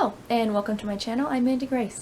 Hello, and welcome to my channel. I'm Mandi Grace.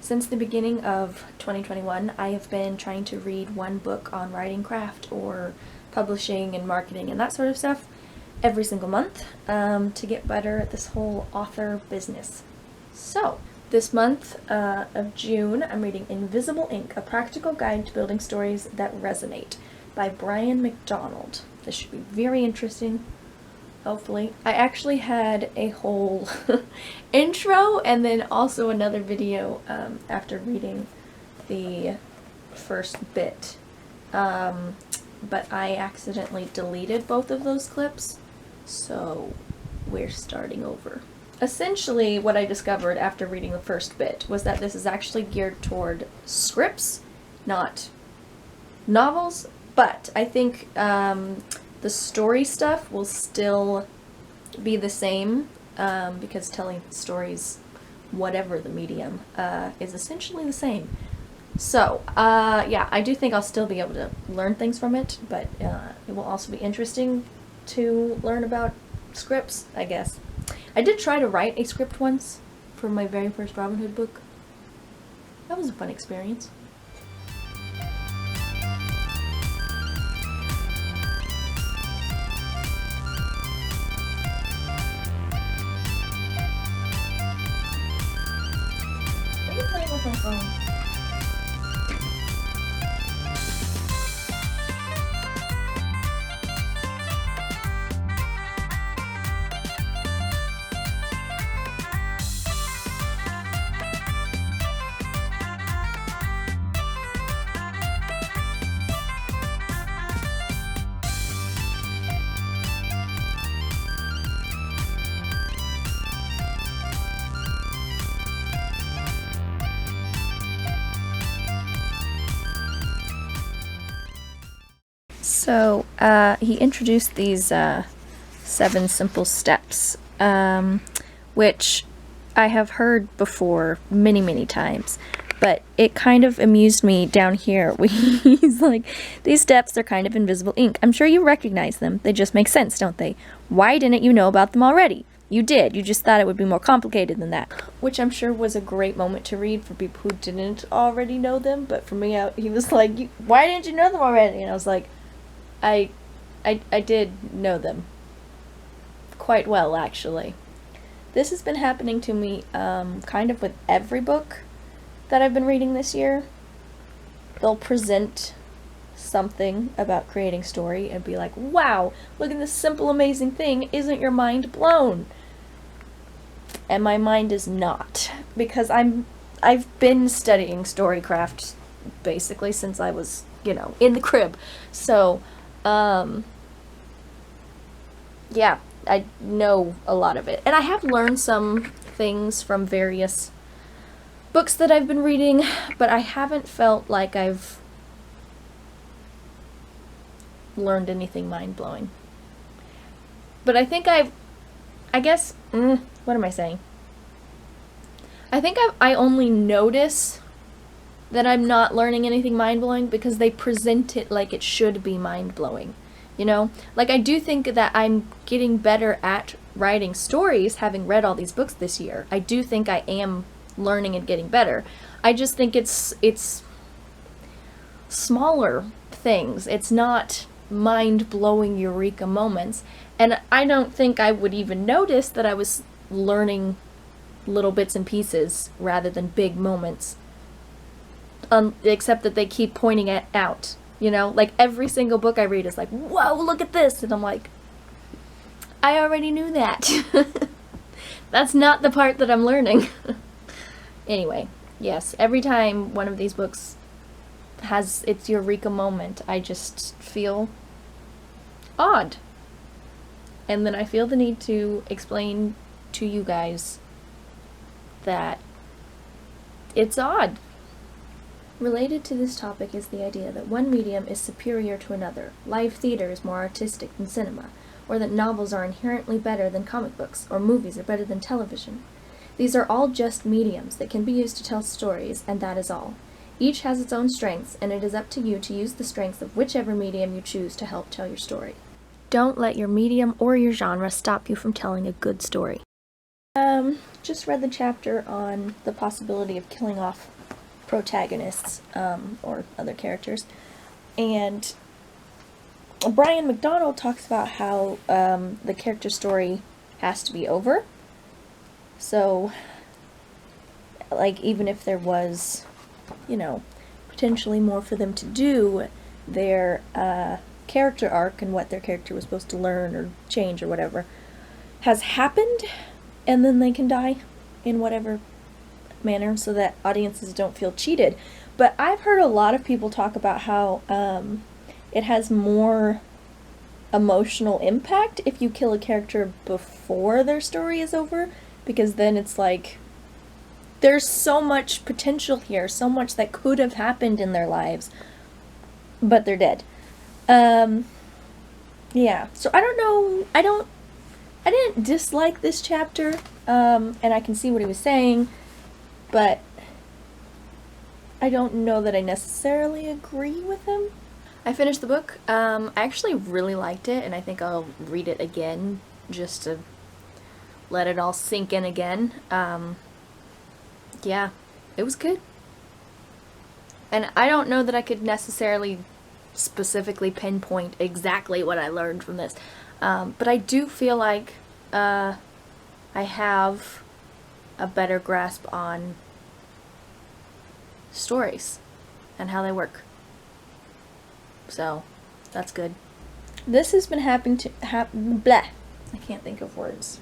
Since the beginning of 2021, I have been trying to read one book on writing craft or publishing and marketing and that sort of stuff every single month to get better at this whole author business. So, this month of June, I'm reading Invisible Ink, A Practical Guide to Building Stories That Resonate by Brian MacLeod. This should be very interesting. Hopefully. I actually had a whole intro and then also another video after reading the first bit. But I accidentally deleted both of those clips, so we're starting over. Essentially, what I discovered after reading the first bit was that this is actually geared toward scripts, not novels, but I think the story stuff will still be the same because telling stories, whatever the medium, is essentially the same. So, yeah, I do think I'll still be able to learn things from it, but it will also be interesting to learn about scripts, I guess. I did try to write a script once for my very first Robin Hood book. That was a fun experience. Are you playing with my phone? So, he introduced these 7 simple steps, which I have heard before many times, but it kind of amused me down here. He's like, these steps are kind of invisible ink. I'm sure you recognize them. They just make sense, don't they? Why didn't you know about them already? You did. You just thought it would be more complicated than that. Which I'm sure was a great moment to read for people who didn't already know them, but for me, he was like, why didn't you know them already? And I was like, I did know them quite well, actually. This has been happening to me kind of with every book that I've been reading this year. They'll present something about creating story and be like, wow, look at this simple, amazing thing. Isn't your mind blown? And my mind is not, because I've been studying storycraft basically since I was, in the crib. So, yeah, I know a lot of it. And I have learned some things from various books that I've been reading, but I haven't felt like I've learned anything mind-blowing. But I think what am I saying? I think I only notice that I'm not learning anything mind-blowing because they present it like it should be mind-blowing, Like, I do think that I'm getting better at writing stories, having read all these books this year. I do think I am learning and getting better. I just think it's smaller things. It's not mind-blowing eureka moments, and I don't think I would even notice that I was learning little bits and pieces rather than big moments. Except that they keep pointing it out, like every single book I read is like, whoa, look at this, and I'm like, I already knew that. That's not the part that I'm learning. Anyway, yes, every time one of these books has its eureka moment, I just feel odd. And then I feel the need to explain to you guys that it's odd. Related to this topic is the idea that one medium is superior to another. Live theater is more artistic than cinema, or that novels are inherently better than comic books, or movies are better than television. These are all just mediums that can be used to tell stories, and that is all. Each has its own strengths, and it is up to you to use the strengths of whichever medium you choose to help tell your story. Don't let your medium or your genre stop you from telling a good story. Just read the chapter on the possibility of killing off protagonists, or other characters, and Brian McDonald talks about how the character story has to be over. So, like, even if there was, potentially more for them to do, their character arc and what their character was supposed to learn or change or whatever has happened, and then they can die in whatever manner so that audiences don't feel cheated. But I've heard a lot of people talk about how it has more emotional impact if you kill a character before their story is over, because then it's like there's so much potential here, so much that could have happened in their lives, but they're dead. Yeah, so I don't know, I didn't dislike this chapter, and I can see what he was saying, but I don't know that I necessarily agree with him. I finished the book. I actually really liked it, and I think I'll read it again just to let it all sink in again. Yeah, it was good. And I don't know that I could necessarily specifically pinpoint exactly what I learned from this, but I do feel like I have a better grasp on stories and how they work. So, that's good. This has been happening to blah. I can't think of words.